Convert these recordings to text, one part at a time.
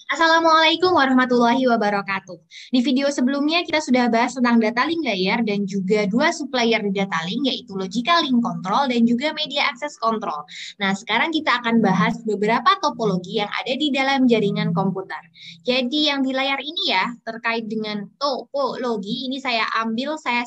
Assalamualaikum warahmatullahi wabarakatuh. Di video sebelumnya kita sudah bahas tentang data link layer dan juga dua sublayer di data link yaitu logical link control dan juga media access control. Nah, sekarang kita akan bahas beberapa topologi yang ada di dalam jaringan komputer. Jadi yang di layar ini ya terkait dengan topologi ini saya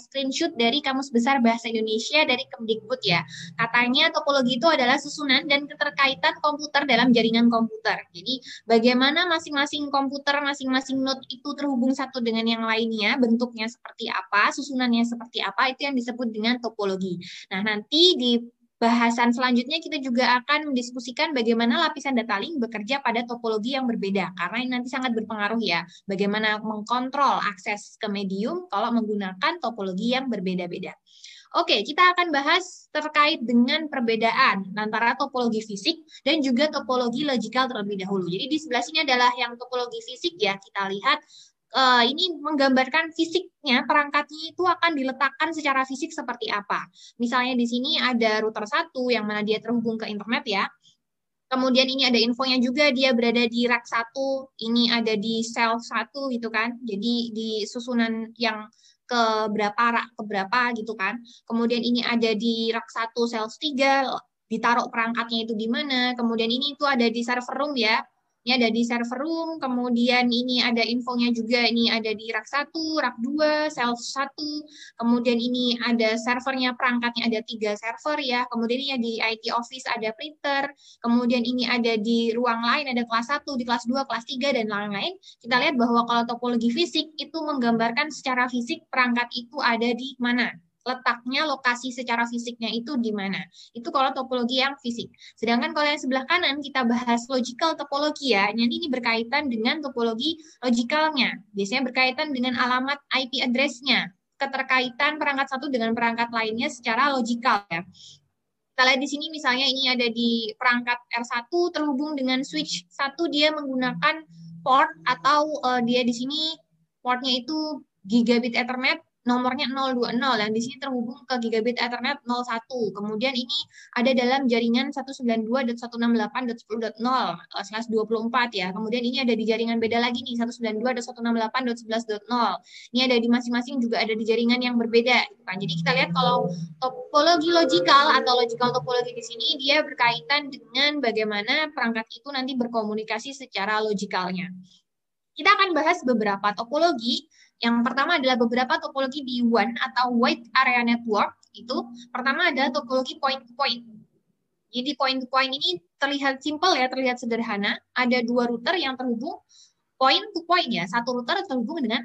screenshot dari Kamus Besar Bahasa Indonesia dari Kemdikbud ya. Katanya topologi itu adalah susunan dan keterkaitan komputer dalam jaringan komputer. Jadi bagaimana masing-masing komputer, masing-masing node itu terhubung satu dengan yang lainnya, bentuknya seperti apa, susunannya seperti apa, itu yang disebut dengan topologi. Nah, nanti di bahasan selanjutnya kita juga akan mendiskusikan bagaimana lapisan data link bekerja pada topologi yang berbeda, karena ini nanti sangat berpengaruh ya, bagaimana mengkontrol akses ke medium kalau menggunakan topologi yang berbeda-beda. Oke, kita akan bahas terkait dengan perbedaan antara topologi fisik dan juga topologi logikal terlebih dahulu. Jadi di sebelah sini adalah yang topologi fisik ya. Kita lihat ini menggambarkan fisiknya, perangkatnya itu akan diletakkan secara fisik seperti apa. Misalnya di sini ada router satu yang mana dia terhubung ke internet ya. Kemudian ini ada infonya juga dia berada di rack satu, ini ada di sel satu gitu kan. Jadi di susunan yang ke berapa rak ke berapa gitu kan. Kemudian ini ada di rak satu sel 3, ditaruh perangkatnya itu di mana. Kemudian ini itu ada di server room ya. Ini ada di server room, kemudian ini ada infonya juga, ini ada di rak satu, rak 2, sel satu. Kemudian ini ada servernya, perangkatnya ada 3 server ya. Kemudian ini di IT office ada printer. Kemudian ini ada di ruang lain, ada kelas satu, di kelas 2, kelas 3, dan lain-lain. Kita lihat bahwa kalau topologi fisik itu menggambarkan secara fisik perangkat itu ada di mana. Letaknya, lokasi secara fisiknya itu di mana. Itu kalau topologi yang fisik. Sedangkan kalau yang sebelah kanan kita bahas logical topologi ya. Ini berkaitan dengan topologi logikalnya. Biasanya berkaitan dengan alamat IP address-nya. Keterkaitan perangkat satu dengan perangkat lainnya secara logikal ya. Kita lihat di sini misalnya ini ada di perangkat R1 terhubung dengan switch 1, dia menggunakan port atau dia di sini portnya itu gigabit Ethernet nomornya 020 dan di sini terhubung ke gigabit Ethernet 01. Kemudian ini ada dalam jaringan 192.168.10.0/24 ya. Kemudian ini ada di jaringan beda lagi nih 192.168.11.0. Ini ada di masing-masing juga ada di jaringan yang berbeda gitu kan. Jadi kita lihat kalau topologi logikal atau logical topologi di sini dia berkaitan dengan bagaimana perangkat itu nanti berkomunikasi secara logikalnya. Kita akan bahas beberapa topologi. Yang pertama adalah beberapa topologi di WAN atau Wide Area Network. Itu pertama adalah topologi point to point. Jadi point to point ini terlihat simpel ya, terlihat sederhana. Ada dua router yang terhubung point to point ya. Satu router terhubung dengan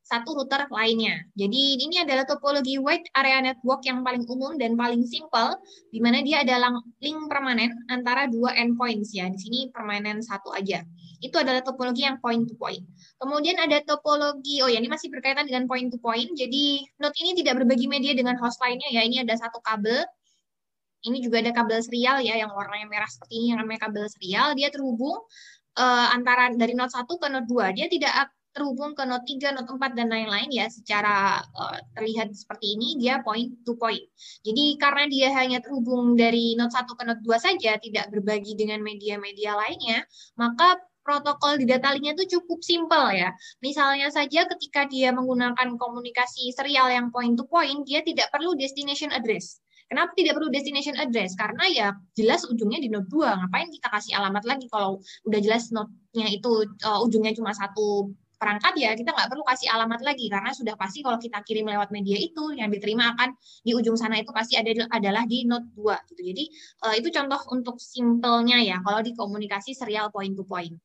satu router lainnya. Jadi ini adalah topologi wide area network yang paling umum dan paling simple, di mana dia adalah link permanen antara dua endpoints ya. Di sini permanen satu aja. Itu adalah topologi yang point to point. Kemudian ada topologi, oh ya ini masih berkaitan dengan point to point. Jadi node ini tidak berbagi media dengan host lainnya ya. Ini ada satu kabel. Ini juga ada kabel serial ya yang warnanya merah seperti ini yang namanya kabel serial. Dia terhubung antara dari node 1 ke node 2. Dia tidak terhubung ke node 3, node 4, dan lain-lain ya. Secara terlihat seperti ini, dia point to point. Jadi karena dia hanya terhubung dari node 1 ke node 2 saja, tidak berbagi dengan media-media lainnya, maka protokol di data linknya itu cukup simpel ya. Misalnya saja ketika dia menggunakan komunikasi serial yang point to point, dia tidak perlu destination address. Kenapa tidak perlu destination address? Karena ya jelas ujungnya di node 2. Ngapain kita kasih alamat lagi kalau udah jelas node-nya itu ujungnya cuma satu perangkat ya, kita nggak perlu kasih alamat lagi karena sudah pasti kalau kita kirim lewat media itu yang diterima akan di ujung sana itu pasti adalah di node 2 gitu. Jadi itu contoh untuk simpelnya ya kalau di komunikasi serial point to point.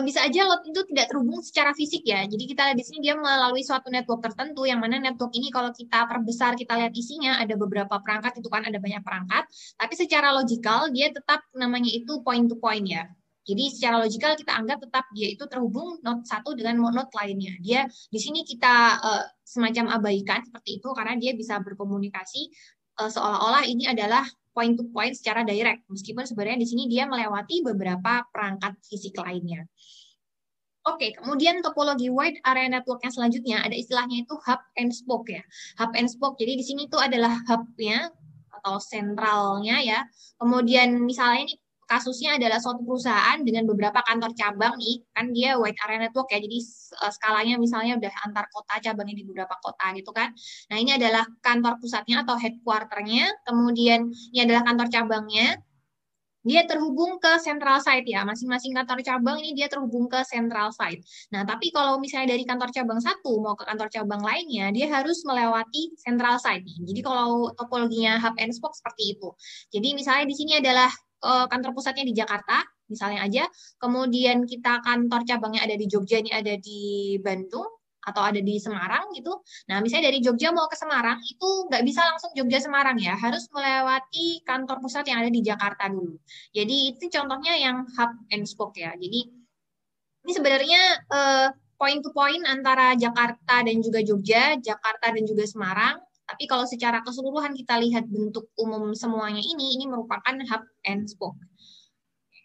Bisa aja load itu tidak terhubung secara fisik ya. Jadi kita lihat di sini dia melalui suatu network tertentu yang mana network ini kalau kita perbesar kita lihat isinya ada beberapa perangkat itu kan ada banyak perangkat, tapi secara logikal dia tetap namanya itu point to point ya. Jadi secara logikal kita anggap tetap dia itu terhubung node satu dengan node lainnya. Dia di sini kita semacam abaikan seperti itu karena dia bisa berkomunikasi seolah-olah ini adalah point to point secara direct, meskipun sebenarnya di sini dia melewati beberapa perangkat fisik lainnya. Oke, kemudian topologi wide area network yang selanjutnya ada istilahnya itu hub and spoke ya. Hub and spoke. Jadi di sini itu adalah hub-nya atau sentralnya ya. Kemudian misalnya ini kasusnya adalah suatu perusahaan dengan beberapa kantor cabang nih, kan dia wide area network ya, jadi skalanya misalnya udah antar kota, cabangnya di beberapa kota gitu kan. Nah, ini adalah kantor pusatnya atau headquarternya, kemudian ini adalah kantor cabangnya, dia terhubung ke central site ya, masing-masing kantor cabang ini dia terhubung ke central site. Nah, tapi kalau misalnya dari kantor cabang satu mau ke kantor cabang lainnya, dia harus melewati central site nih. Jadi kalau topologinya hub and spoke seperti itu. Jadi misalnya di sini adalah kantor pusatnya di Jakarta, misalnya aja, kemudian kita kantor cabangnya ada di Jogja, ini ada di Bandung, atau ada di Semarang gitu. Nah, misalnya dari Jogja mau ke Semarang, itu nggak bisa langsung Jogja Semarang ya, harus melewati kantor pusat yang ada di Jakarta dulu. Jadi itu contohnya yang hub and spoke ya. Jadi ini sebenarnya point to point antara Jakarta dan juga Jogja, Jakarta dan juga Semarang. Tapi kalau secara keseluruhan kita lihat bentuk umum semuanya ini merupakan hub and spoke.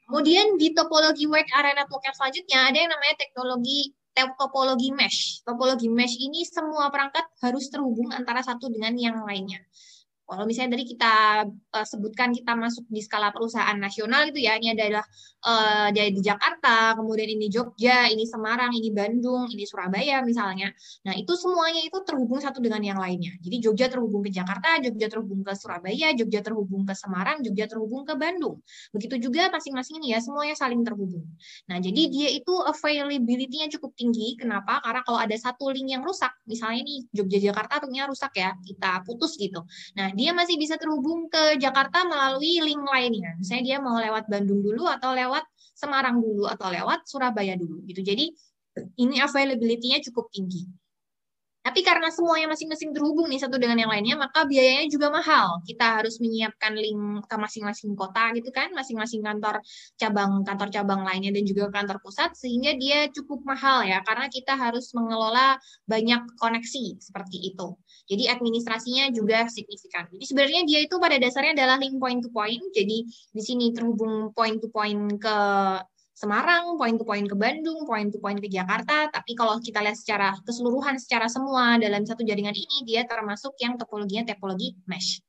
Kemudian di topologi wide area network yang selanjutnya ada yang namanya topologi mesh. Topologi mesh ini semua perangkat harus terhubung antara satu dengan yang lainnya. Kalau misalnya tadi kita sebutkan kita masuk di skala perusahaan nasional itu ya, ini adalah di Jakarta, kemudian ini Jogja, ini Semarang, ini Bandung, ini Surabaya misalnya. Nah, itu semuanya itu terhubung satu dengan yang lainnya. Jadi Jogja terhubung ke Jakarta, Jogja terhubung ke Surabaya, Jogja terhubung ke Semarang, Jogja terhubung ke Bandung. Begitu juga masing-masing ini ya, semuanya saling terhubung. Nah, jadi dia itu availability-nya cukup tinggi. Kenapa? Karena kalau ada satu link yang rusak, misalnya nih Jogja-Jakarta linknya rusak ya, kita putus gitu. Nah, dia masih bisa terhubung ke Jakarta melalui link lainnya. Misalnya dia mau lewat Bandung dulu atau lewat Semarang dulu atau lewat Surabaya dulu gitu. Jadi ini availability-nya cukup tinggi. Tapi karena semuanya masing-masing terhubung nih satu dengan yang lainnya, maka biayanya juga mahal. Kita harus menyiapkan link ke masing-masing kota gitu kan, masing-masing kantor cabang lainnya dan juga kantor pusat, sehingga dia cukup mahal ya, karena kita harus mengelola banyak koneksi seperti itu. Jadi administrasinya juga signifikan. Jadi sebenarnya dia itu pada dasarnya adalah link point to point. Jadi di sini terhubung point to point ke Semarang, point to point ke Bandung, point to point ke Jakarta, tapi kalau kita lihat secara keseluruhan, secara semua dalam satu jaringan ini, dia termasuk yang topologi mesh.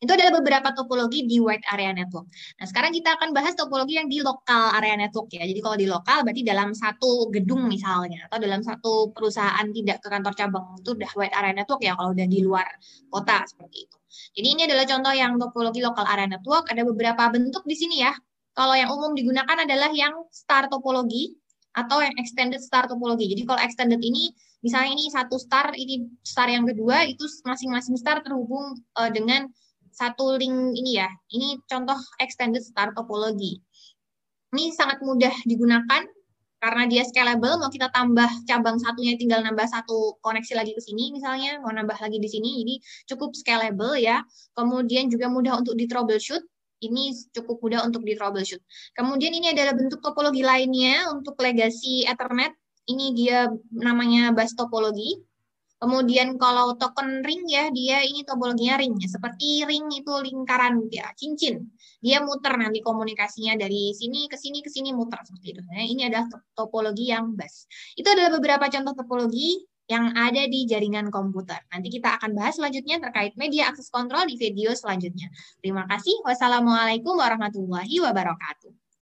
Itu adalah beberapa topologi di wide area network. Nah, sekarang kita akan bahas topologi yang di local area network ya. Jadi kalau di lokal berarti dalam satu gedung misalnya, atau dalam satu perusahaan tidak ke kantor cabang, itu udah wide area network ya kalau udah di luar kota seperti itu. Jadi ini adalah contoh yang topologi local area network. Ada beberapa bentuk di sini ya. Kalau yang umum digunakan adalah yang star topologi atau yang extended star topologi. Jadi kalau extended ini, misalnya ini satu star, ini star yang kedua, itu masing-masing star terhubung dengan satu link ini ya. Ini contoh extended star topologi. Ini sangat mudah digunakan karena dia scalable. Mau kita tambah cabang satunya tinggal nambah satu koneksi lagi ke sini misalnya, mau nambah lagi di sini, jadi cukup scalable ya. Kemudian juga mudah untuk di troubleshoot. Ini cukup mudah untuk di troubleshoot. Kemudian ini adalah bentuk topologi lainnya untuk legacy Ethernet. Ini dia namanya bus topologi. Kemudian kalau token ring ya, dia ini topologinya ring ya. Seperti ring itu lingkaran ya, cincin. Dia muter nanti komunikasinya dari sini ke sini ke sini muter seperti itu. Nah, ini adalah topologi yang bus. Itu adalah beberapa contoh topologi yang ada di jaringan komputer. Nanti kita akan bahas selanjutnya terkait media akses kontrol di video selanjutnya. Terima kasih. Wassalamualaikum warahmatullahi wabarakatuh.